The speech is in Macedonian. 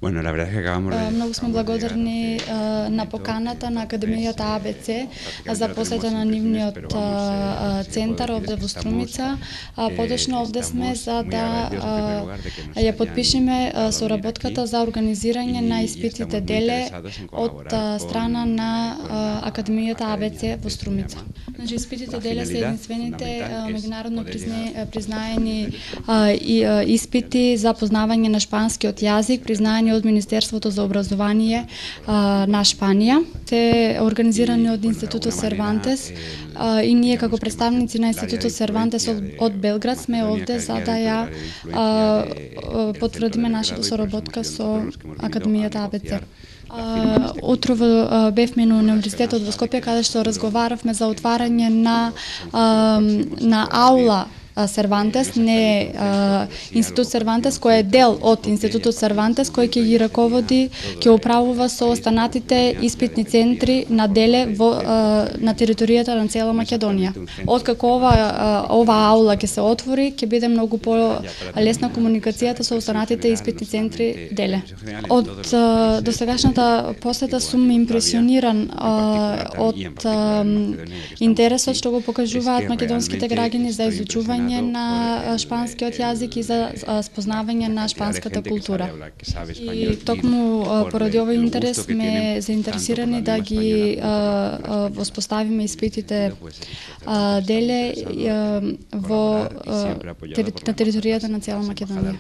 Bueno, la verdad es que acabamos de... Многу сме благодарни на поканата на Академијата АБЦ за посета на нивниот центар овде во Струмица. Подошли овде сме за да ја подпишеме соработката за организирање на испитите деле од страна на Академијата АБЦ во Струмица. Значи, испитите деле се единствените меѓународно признаени испити за познавање на шпанскиот јазик, признаени од Министерството за образование на Шпанија. Се организирани од Институтот Сервантес и ние како представници на Институтот Сервантес од Белград сме овде за да ја потврдиме нашата соработка со Академијата АБЦ. Утрово бевме на Универзитетот во Скопје каде што разговаравме за отварање на аула Сервантес, не Институт Сервантес, кој е дел од Институтот Сервантес, кој ќе ги раководи, ќе управува со останатите испитни центри на деле на територијата на цела Македонија. Откако ова аула ќе се отвори, ќе биде многу по-лесна комуникацијата со останатите испитни центри деле. Од досегашната посета сум импресиониран од интересот што го покажуваат македонските граѓани за изучување на шпанскиот јазик и за спознавање на шпанската култура. И токму поради овој интерес сме заинтересирани да ги воспоставиме испитите деле на територијата на цела Македонија.